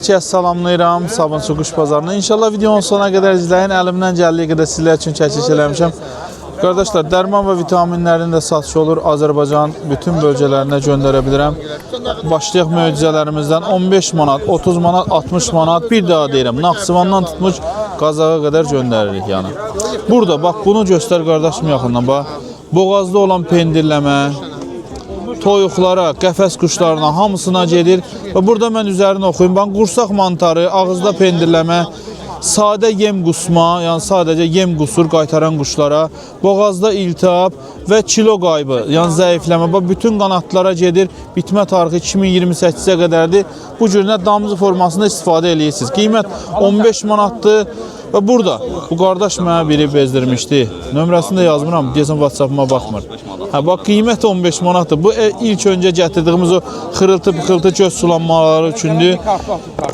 Salamlayıram Sabunçu Quş Bazarına. İnşallah videonun sonuna qədər izləyin. Əlimdən gəldiyi qədər sizlər üçün çəkiş eləmişəm. Qardaşlar, dərman və vitaminlərin də satışı olur. Azərbaycan bütün bölgələrinə göndərə bilirəm. Başlayaq möcüzələrimizdən 15 manat, 30 manat, 60 manat. Bir daha deyirəm, Naxçıvandan tutmuş Qazağa qədər göndəririk yəni. Burada bax bunu göstər qardaşım yaxından bax. Boğazda olan pendirləmə, toyuqlara, qəfəs quşlarına hamısına gedir. Və burada mən üzərini oxuyum. Bax, qursaq mantarı, ağızda pendirləmə, sadə yem qusma, yəni sadəcə yem qusur qaytaran quşlara, boğazda iltihab və kilo qaybı, yəni zəifləmə. Bax, bütün qanatlara gedir. Bitmə tarixi 2028-ə qədərdir. Bu cürünə damcı formasında istifadə edirsiniz. Qiymət 15 manatdır. Və burada bu qardaş mənə biri bezdirmişdi. Nömrəsini də yazmıram, deyəsən WhatsApp-ıma baxmır. Bax, qiymət 15 manatdır. Bu ilk öncə gətirdiyimiz o xırıltı-pıxıltı göz sulanmaları üçündür.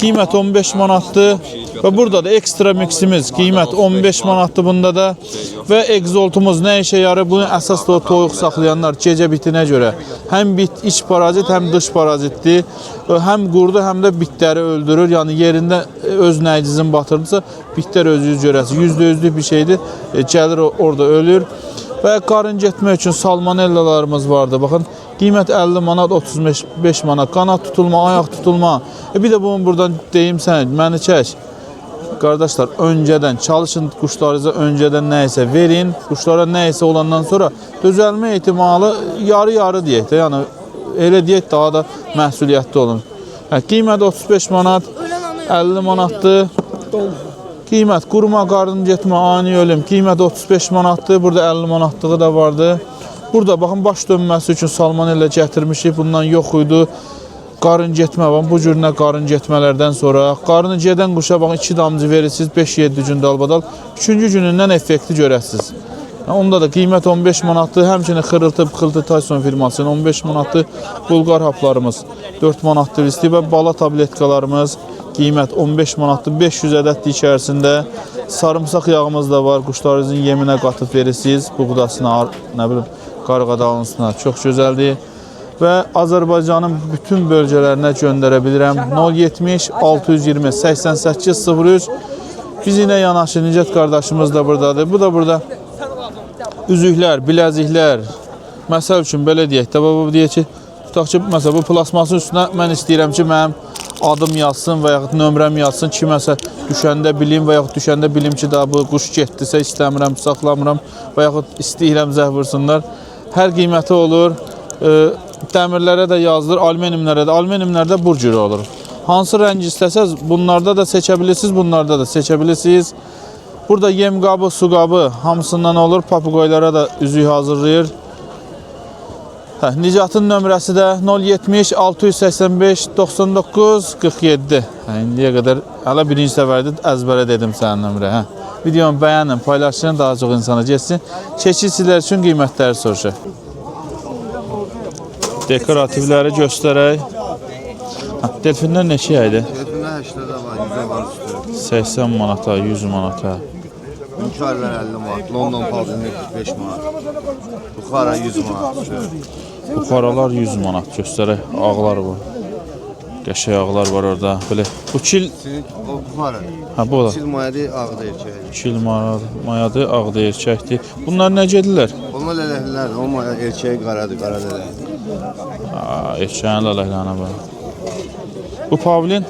Qiymət 15 manatdır. Və burada da ekstra miksimiz qiymət 15 manatdır bunda da. Və egzoltumuz nə işə yarır? Bunu əsas da toyuq saxlayanlar gecə bitinə görə. Həm bit iç parazit, həm dış parazitdir. Həm qurdu, həm də bitləri öldürür. Yəni yerində öz nəycizin batırdısa, bitlər özünüz görəsiniz. %100'lük bir şeydir. Gəlir orada ölür. Və qarın getmək üçün salmonellalarımız vardı. Baxın, qiymət 50 manat, 35 manat. Qanat tutulma, ayaq tutulma. Bir də bunu buradan deyim sən, məni çək. Qardaşlar, öncədən çalışın, quşlarınıza öncədən nəysə verin. Quşlara nəysə olandan sonra düzəlmə ehtimalı yarı-yarı deyək də. Yəni, elə deyək daha da məhsuliyyətli olun. Qiymət 35 manat, 50 manatdır. Qiymət quruma, qarın getmə, ani ölüm. Qiymət 35 manatdır. Burada 50 manatlığı da vardı. Burada baxın, baş dönməsi üçün salmonella gətirmişik. Bundan yox idi. Qarın getmə var. Bu cürünə qarın getmələrdən sonra. Qarını gedən quşa baxın, 2 damcı verirsiniz. 5-7 gün dalbadal. 3-cü günündən effekti görəsiniz. Onda da qiymət 15 manatdır. Həmçinin xırıltı-pıxıltı Tyson firmasının 15 manatdır. Bulqar haplarımız 4 manatdır. İstəyib bala tabletkalarımız. Qiymət 15 manatdır, 500 ədəddir içərisində. Sarımsaq yağımız da var, quşlarınızın yeminə qatıb verirsiniz. Buğdasına, nə bilim, qarğadalısına çox gözəldir. Və Azərbaycanın bütün bölgələrinə göndərə bilirəm. 070 620 88 03. Biz yine yanaşı Nicət qardaşımız da buradadır. Bu da burada üzüklər, biləziklər. Məsəl üçün belə deyək də, bu deyək ki, tutaq ki, məsəl bu plasmasın üstünə mən istəyirəm ki, mənim adım yazsın və yaxud nömrəm yazsın, kiməsə düşəndə bilim və yaxud düşəndə bilim ki, daha bu quş getdisə istəmirəm, saxlamıram və yaxud istəyirəm zəh vursunlar. Hər qiyməti olur. Dəmirlərə də yazılır, alüminiumlərə də. Alüminiumlərdə bu cürə olur. Hansı rəng istəsəz, bunlarda da seçə bilirsiniz, bunlarda da seçə bilirsiniz. Burada yem qabı, su qabı hamısından olur. Papuqoylara da üzük hazırlayır. Nicatın nömrəsi də 070 685 99 47. İndiyə qədər hələ birinci səfərdə əzbərə dedim sənin nömrə. Videonu bəyənin, paylaşın, daha çox insana geçsin. Çəkilsizlər üçün qiymətləri soruşaq. Dekorativləri göstərək. Delfinlər neçə idi? Delfinlər 80'də var, 100'ə var üstü. 80 manata, 100 manata. Hünkârlar 50 manat, London palzini 45 manat. Buxara 100 manat. Buxaralar 100 manat göstərək. Ağlar var. Qəşəng ağlar var orada. Belə bu kil O buxara. bu da. Çil mayadı, ağda erkəkdir. Kil mayadı, ağda erkəkdir. Bunlar nə gedirlər? Onlar lələklər, o maya erkəyi qaradır, qara lələkdir. Erkəyin lələklərinə bax. Bu pavlin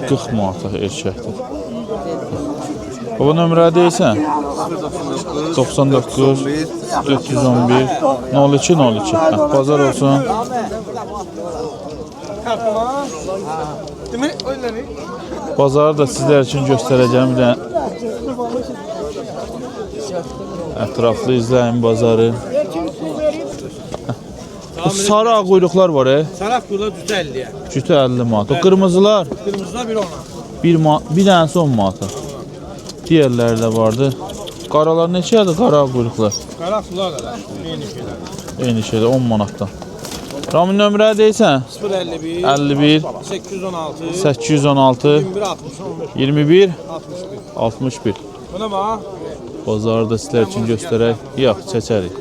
40 manata erkəkdir. Bu nömrə deyirsən? 99 411 02 02. Bazar olsun. Bazarı da sizlər üçün göstərəcəm. Bir dənə ətraflı izləyin bazarı. Bu sarı ağ quyruqlar var. Sarı quyruqlar cütə 50'ye. Cütə 50 manat. O qırmızılar? Qırmızılar 1 10'a. Bir dənəsi 10 manata. Diğerləri də vardı. Qaralar neçədir? Qara quyruqlar. Qara sular da eyni şeylər. Eyni şeydə 10 manatdan. Ramin nömrə deyirsən? 051 51 816 816 21 60 15 21 61. 61. Buna bax. Bazarda sizlər üçün göstərək. Yox, çəkərik.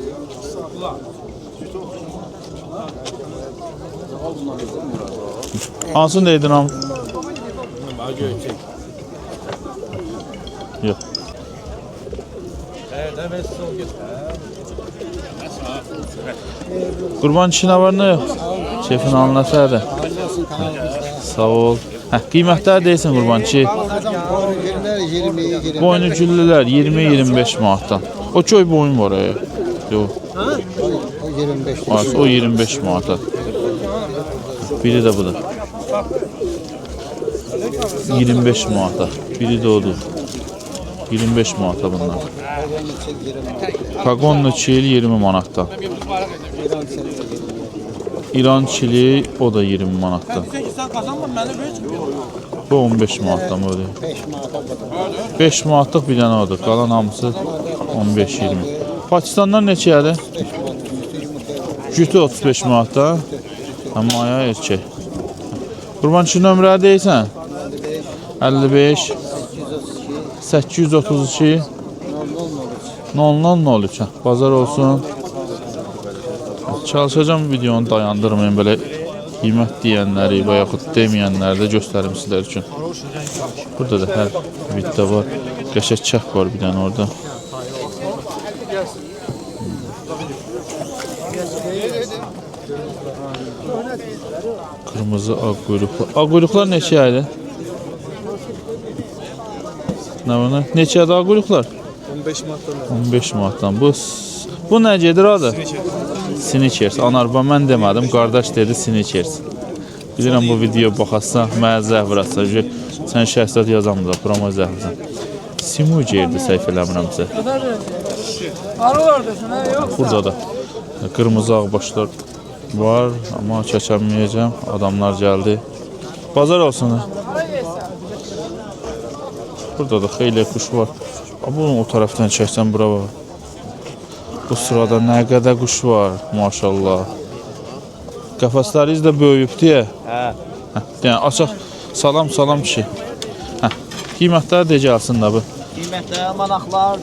Hansını dedin am? Bak göçek. Yox. Evet, sol git. Qurban kişi nə var nə yox? Şefin anlatırdı. Sağ ol. Hə, qiymətlər deyilsin qurban kişi. Boynu güllülər 20-25 manatdan. O köy boyun var ya. Yox. O 25. O 25 manata. Biri də budur. 25 manata. Biri də odur. 25 manata bunlar. Kagonlu çil 20 manatdan. İran çili o da 20 manatdan. Sen kazanma beni böyle. Bu 15 manatdan öyle. 5 manatlıq bir dənə odur. Qalan hamısı 15-20. Pakistanlar neçəyədir? Cütü 35 manatdan. Maya erkək. Qurban kişi nömrə deyirsən? 55 832 0003. Bazar olsun. Çalışacağım videonu dayandırmayın, belə qiymət deyənləri və yaxud deməyənləri də göstərim sizlər üçün. Burada da hər viddə var. Qəşəng çək var bir dənə orada. Kırmızı ağ quyruqlar. Ağ quyruqlar neçəyədir? Nə var? Neçədir ağ quyruqlar? 15 manatdan. 15 manatdan. Bu nə gedir adı? Snickers. Anarba mən demədim, qardaş dedi Snickers. Bilirəm bu videoya baxasan, mənə zəhv vuracaq. Sən şəhsət yazamda, promo zəhvsən. Simucerdir səhv eləmirəmsə. Burada da qırmızı ağbaşlar var, amma çəkənməyəcəm. Adamlar gəldi. Bazar olsun. Burada da xeyli quş var. Bunu o tərəfdən çəksən bura var. Bu sırada nə qədər quş var, maşallah. Qəfəsləriniz də böyüyübdür ya. Yəni açıq salam kişi. Qiymətlər də gəlsin də bu. Qiymətlər manaqlar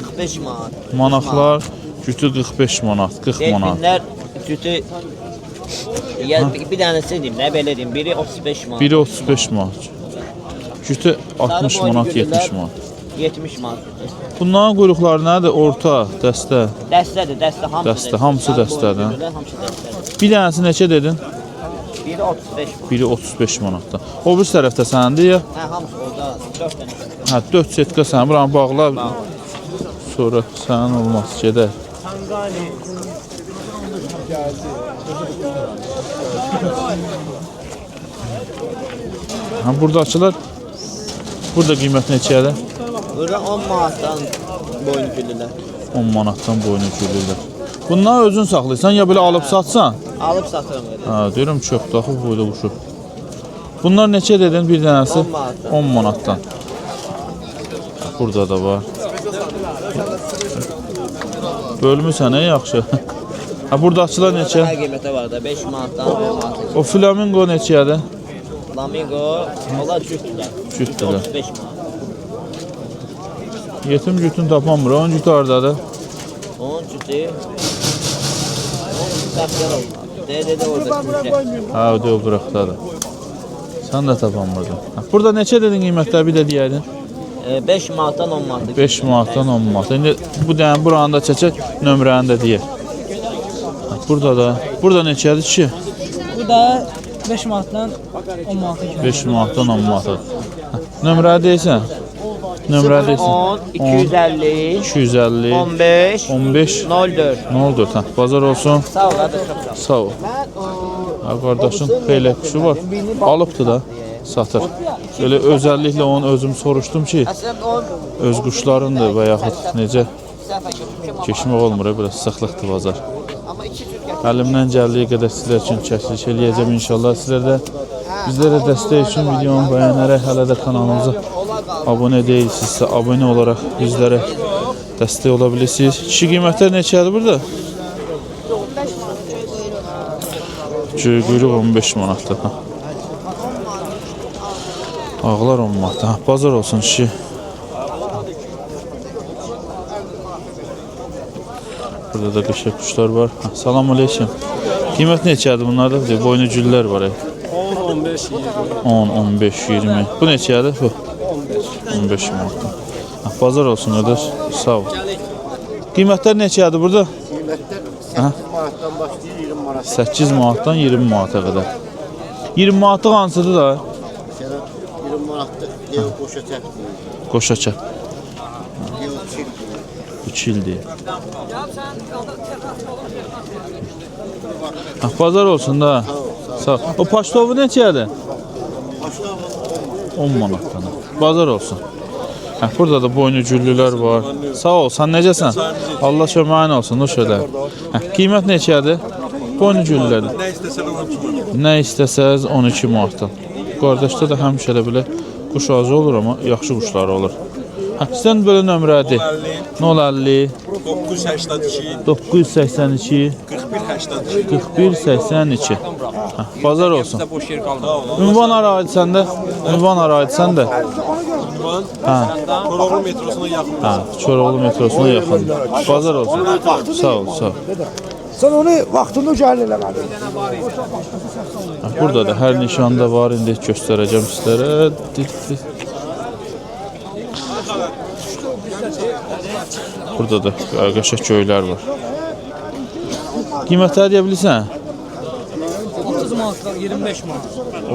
45 manat. Manaqlar cütü 45 manat, 40 manat. Delfinlər cütü bir dənəsi deyim, nə belə deyim, biri 35 manat. Biri 35 manat. Cütü 60 manat, 70 manat. 70 manat. Bunların quyruqları nədir? Orta, dəstə. Dəstədir, dəstə hamısı. Dəstə, hamısı dəstədir. Hamısı dəstədir. Bir dənəsi neçə dedin? Biri 35 manat. Biri 35 manatda. O bir tərəfdə sənindir ya? Hə, hamısı orada 4 dənə. Hə, 4 setka sən buranı bağla. Sonra sənin olmaz, gedər. Hə, buradakılar burada qiymət neçədir? Burada 10 manatdan boyun güllülər. 10 manatdan boynu güllürlər. Bunları özün saxlayırsan ya belə alıb satsan? Alıb satırım elə. Hə, deyirəm çox daxil boyda quşu. Bunlar neçə dedin bir dənəsi? 10 manatdan. 10 manatdan. Burada da var. Bölmüsən yaxşı. Ha, buradakılar neçə? Hər qiymətə var da 5 manatdan 10 manat. O flamingo neçədir? Flamingo, onlar cütdülər. Cütdülər. 35 manat. Yetim cütün tapanmır. Onun cütü hardadır? Onun cütü Dəftər olmalı. DD'de orada cütü. Ha, o da o qıraqdadır. Sən də tapanmırdın. Burada neçə dedin qiymətlər bir də deyəydin? 5 manatdan 10 manat. 5 manatdan 10 manat. İndi bu dənə buranı da çəkək, nömrəni də deyək. Burada neçədir ki? Bu da 5 manatdan 10 manata kimi. 5 manatdan 10 manata. Nömrə deyirsən? Nömrə deyirsən? 10, 250, 250 15, 15 04. 04. Hə, bazar olsun. Sağ ol, hadi çok sağ ol. Sağ ol. Ha, qardaşın xeyli kuşu var. Alıbdı da satır. Belə özəlliklə onu özüm soruşdum ki, Aslında o öz quşlarındır və yaxud necə sefer götürdüm keçmək olmur, biraz sıxlıqdır bazar. ama 2 Türk getirdim. Əlimdən gəldiyi qədər sizlər üçün çəkiliş eləyəcəm inşallah. Sizlər də bizlərə dəstək üçün videonu bəyənərək hələ də kanalımıza abunə deyilsinizsə, abunə olaraq bizlərə dəstək ola bilirsiniz. Kişi qiymətlər neçədir burada? Quyruq 15 manatdır. Ağlar 10 manatdır. Bazar olsun kişi. Burada da qəşəng quşlar var. Salam aleyküm. Qiymət neçədir bunlarda? Boynu güllər var. 10-15 10, 15, 20. Bu neçədir bu? 15 manat. Bazar olsun qardaş. Sağ ol. Qiymətlər neçədir burada? Qiymətlər 8 manatdan başlayır 20 manat. 8 manatdan 20 manata qədər. 20 manatlıq hansıdır da? 20 manatdır. Ev qoşa çək. Qoşa çək. Ev çil. 3 ildir. Bazar olsun da. Sağ ol. O paştovu neçədir? 10 manatdan. Bazar olsun. Burada da boynu güllülər var. Sağ ol, sən necəsən? Allah köməyin olsun, o şöyle. Qiymət neçədir? Boynu güllülərdir. Nə istəsən 12 manat. Nə istəsəz 12 manatdan. Qardaşda da həmişə elə belə quş azı olur, amma yaxşı quşlar olur. Sən böyle nömrədir. 050 982 982 41 82. 41 82. Bazar olsun. Boş yer qalmadı. Ünvan araydı səndə. Ünvan araydı səndə. Ünvan Hə. Koroğlu metrosuna yaxın. Hə, Çoroğlu metrosuna yaxın. Bazar olsun. Sağ ol, sağ ol. Sen onu vaktinde cahil eləmədin. Burada da hər nişanda var, indi göstərəcəm sizlərə. Burada da qəşəng göylər var. Qiymətləri deyə bilirsən? 30 manatlar 25 manat.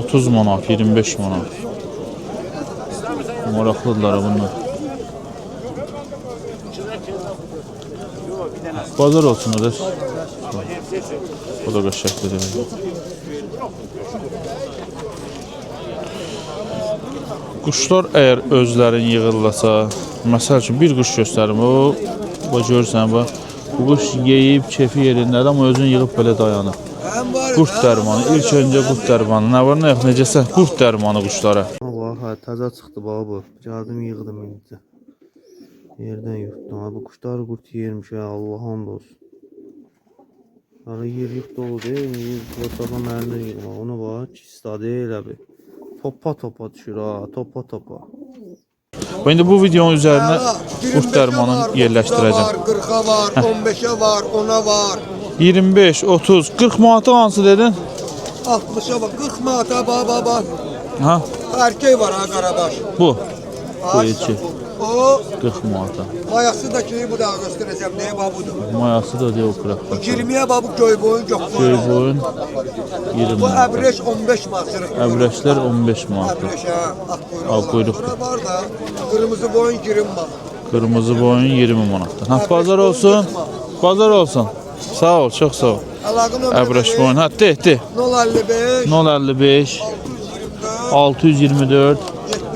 30 manat, 25 manat. Maraqlıdırlar bunlar. Bazar olsun qardaş. O da qəşəngdir. Quşlar əgər özlərini yığırlasa, məsəl üçün bir quş göstərim, o görürsən, bu quş yeyib, kefi yerindədir, amma özünü yığıb belə dayanır. Qurt dərmanı, ilk öncə qurt dərmanı. Nə var, nə yox, necəsə qurt dərmanı quşlara. Hə, təzə çıxdı bax bu. Gəldim yığdım indi. Yerdən yutdum. Bu quşlar qurt yermiş ya, Allah hamd olsun. Hala yer yığ dolu deyil, qurtlardan məndən yığma. Ona bax, kista deyil abi. Topa düşür ha, topa. İndi bu videonun üzərinə qurt dərmanını yerləşdirəcəm. 40'a var, 15'e var, 10'a var. 25, 30, 40 manatı hansı dedin? 60'a var, 40 manata baba. Ha, Erkeği var ha Karabaş. bu. Bu Ay, iki. O 40 manata. mayası da ki bu da göstereceğim. Neye babudur? Mayası da diyor kıraqda. 20'ye babu köy boyun çok Göy boyun. boyun 20 Bu manata. ebreş 15 manat. Əbrəşlər 15 manata. Ebreş ha. Al kuyruk. Sonra var da kırmızı boyun 20 manat. Qırmızı boyun 20 manatdan. Ha, bazar olsun. Bazar olsun. Sağ ol, çox sağ ol. Alakın Əbrəş boyun. Ha, de. 055 055 624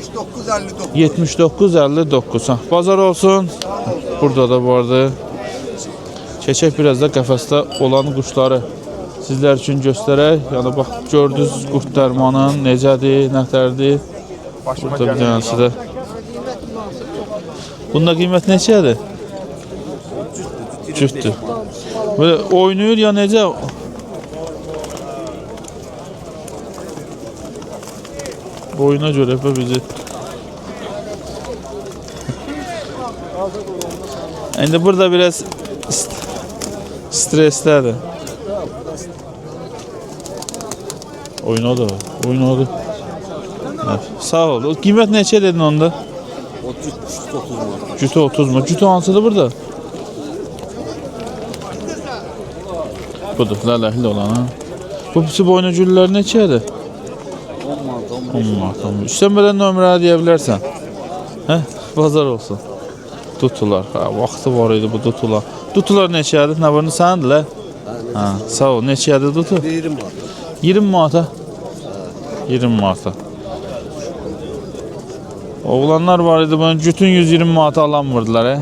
79 59. 79 59. Ha, bazar olsun. Burada da vardı. Keçək biraz da qəfəsdə olan quşları sizlər üçün göstərək. Yəni bax, gördünüz qurt dərmanın necədir, nətərdir. Burada bir dənəsi də. Bunda qiymət neçədir? Cütdür. Böyle oynayır ya necə? Boyuna görə bizi. İndi burada biraz streslidir. Oynadı. Evet, sağ ol. O qiymət neçə dedin onda? 30 manat. Cütü 30 mu? Cütü hansıdır burada? Budur, lələkli olan ha. Bu pisi boynu güllər neçədir? 10 manat. Üstən belə nömrə deyə bilərsən. Hə? Bazar olsun. Tutular. Ha, vaxtı var idi bu tutular. Tutular neçədir? Nə var? Səndirlər? Ha, sağ ol. Neçədir tutu? 20 manat. 20 manata. 20 manata. Oğlanlar var idi, bunun cütün 120 manata alanmırdılar.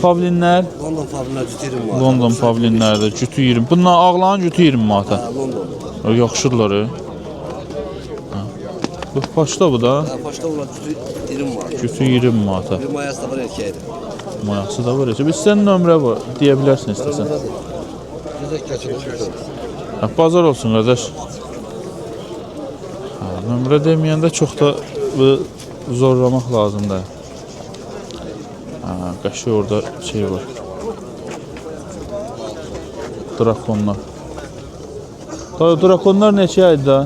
Pavlinlər? London pavlinlər 20 manat. London pavlinlərdə cütü 20. Bunlar ağlanın cütü 20 manata. London. Yaxşıdırlar. Bu paşda bu da. Başda olan 20 manat. Cütü 20 manata. Bir mayası da var erkeğidir. Mayası da var. Biz sən nömrə var deyə bilərsən istəsən. Güzel geçin. Ha, bazar olsun qardaş. Ha, nömrə deməyəndə çox da bu zorlamaq lazımdır. Ha, qaşı orada şey var. Drakonlar. Dayı drakonlar neçə idi da?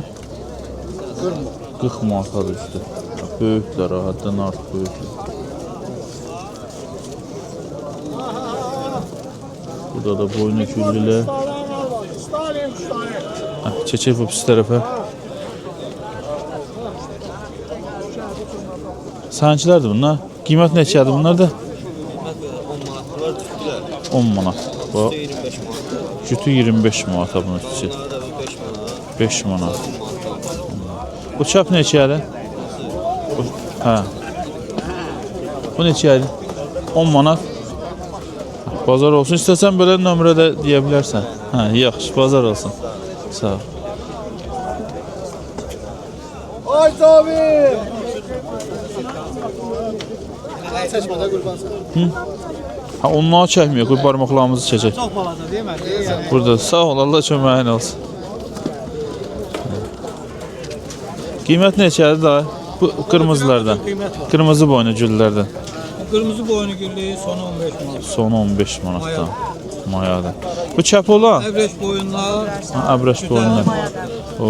40 manatadır üstü. Böyüklər, həddən artıq böyüklər. Burada da boynu güllülər. Çəkək bu pis tərəfə. Sənçilərdir bunlar. Qiymət neçədir bunlar da? 10 manat. Bu 25 manat. cütü 25 manata bunun içi. 5 manat. Bu çap neçədir? Hə. Bu neçədir? 10 manat. Bazar olsun. İstəsən belə nömrədə deyə bilərsən. Hə, yaxşı, bazar olsun. Sağ ol. Ay abi. Seçmədə qurbansan. Ha, onları çəkmiyor. Qoy barmaqlarımızı çəkək. Çox balaca deyil mi? Burada sağ ol. Allah köməyin olsun. Qiymət neçədir da? Bu qırmızılardan. Qırmızı boynu güllərdən. Qırmızı boynu güllü sonu 15 manat. Sonu 15 manatdan. Mayadır. Bu çəp olan? Əvrəş boyunlar. Əbrəş boyunlar. O,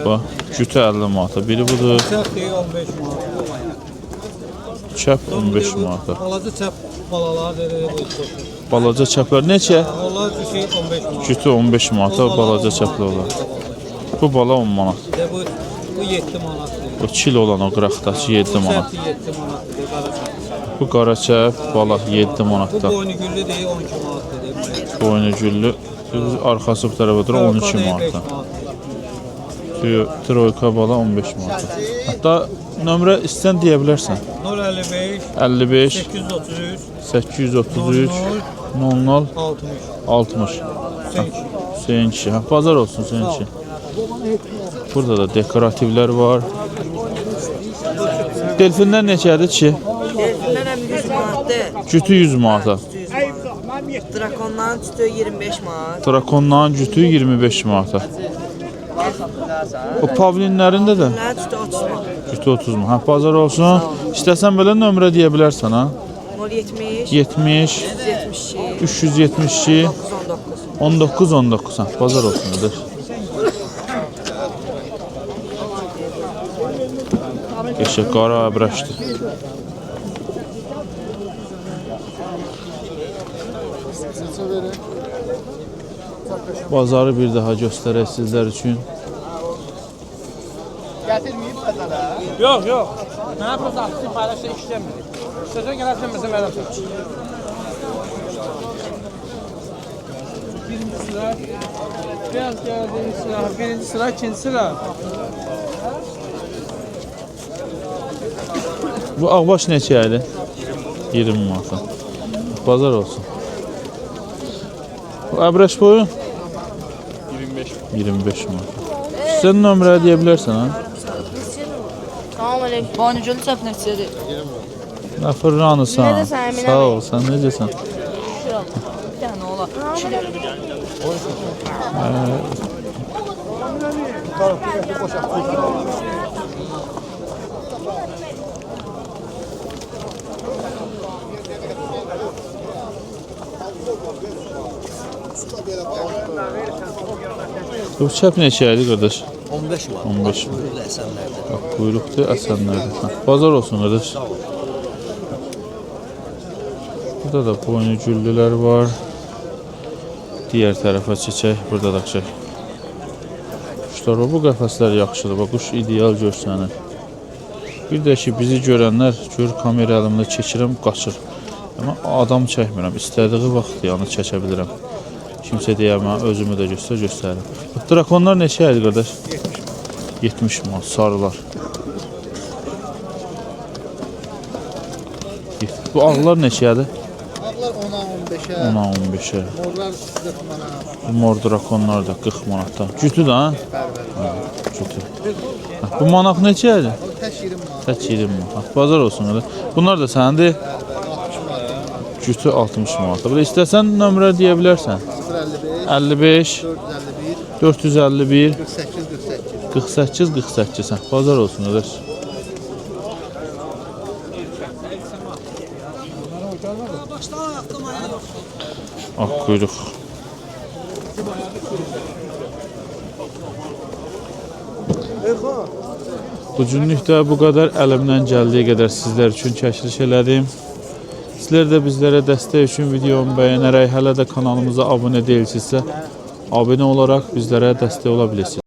bax, cütü 50 manata. Biri budur. Çəp deyil 15 manat. Çəp 15 manata. Balaca çəp balalar deyil. Balaca çəplər neçə? Onlar düşü 15 manat. Cütü 15 manata, balaca çəpli olan. Bu bala 10 manat. Bu 7 manat. O çil olan o qıraqdakı 7 manat. 7 manat. Bu qara çəp, bala 7 Bu manatdan. boynu güllü deyil 12 manat deyil. Boynu güllü, arxası bu tərəfə durur 12 manatdan. Troyka bala 15 manatdan. Hətta nömrə istəyən deyə bilərsən. 055 55 833 833 00 60. 60. Hüseyin kişi. Hə, bazar olsun Hüseyin kişi. Burada da dekorativlər var. Delfinlər neçədir ki? Delfinlər 100 manatdır. Cütü 100 manata. Drakonların cütü 25 manat. Drakonların cütü 25 manata. O pavlinlərində də Bunların cütü 30 manat. cütü 30 manat. Hə, bazar olsun. İstəsən belə nömrə deyə bilərsən ha. 070 70 172 372 919. 19 hə, bazar olsun qardaş. Qəşəng qara əbrəşdir. Bazarı bir daha göstərək sizlər üçün. Yox, yox. Mənə bu zaxtı paylaşda işləmir. Sözün gələrsən bizim ələmsən. Birinci sıra, biraz gəldiğin sıra, birinci sıra, ikinci sıra. Bu ağbaş neçəyədir? 20 manata. Bazar olsun. Bu əbrəş boyu? 25 manat. Sən nömrə deyə bilərsən ha? Salamünaleyküm. Boynuculu çöp neçədir? Fırranısan. Necəsən, Əminə Sağ bəy? ol, sən necəsən? Bir dənə ola. Bu çəp neçəyədir qardaş? 15 manat. 15 manat. Buyurdu Əsənlərdə. Bax, buyruqdur, əsənlərdir. Bazar olsun qardaş. Burada da boynu güllülər var. Digər tərəfə çəkək, burada da çək. Quşlar var, bu qəfəslər yaxşıdır. Bax, quş ideal görsənir. Bir də ki, bizi görənlər, gör kamera əlimdə çəkirəm, qaçır. Amma adam çəkmirəm, istədiyi vaxt yəni çəkə bilirəm. Kimsə deyəmə, özümü də göstərim. Drakonlar neçə idi qardaş? 70 manat, sarılar. Bu ağlar neçədir? Ağlar 10'a 15'e. 10-a 15-ə. Morlar 40 manat. Mor drakonlar da 40 manatdan. Cütü də ha? Cütü. Bu manaq neçədir? O təş 20 manat. Tək 20 manat. Bazar olsun qardaş. Bunlar da səndir. 60 manat. Cütü 60 manat. Burada istəsən nömrə deyə bilərsən. 055 55 451 451 48 48. 48 hə. Bazar olsun qardaş. Ak quyruq. Bu günlük də bu qədər əlimdən gəldiyi qədər sizlər üçün çəkiliş elədim. Sizlər də bizlərə dəstək üçün videomu bəyənərək hələ də kanalımıza abunə deyilsinizsə, abunə olaraq bizlərə dəstək ola bilirsiniz.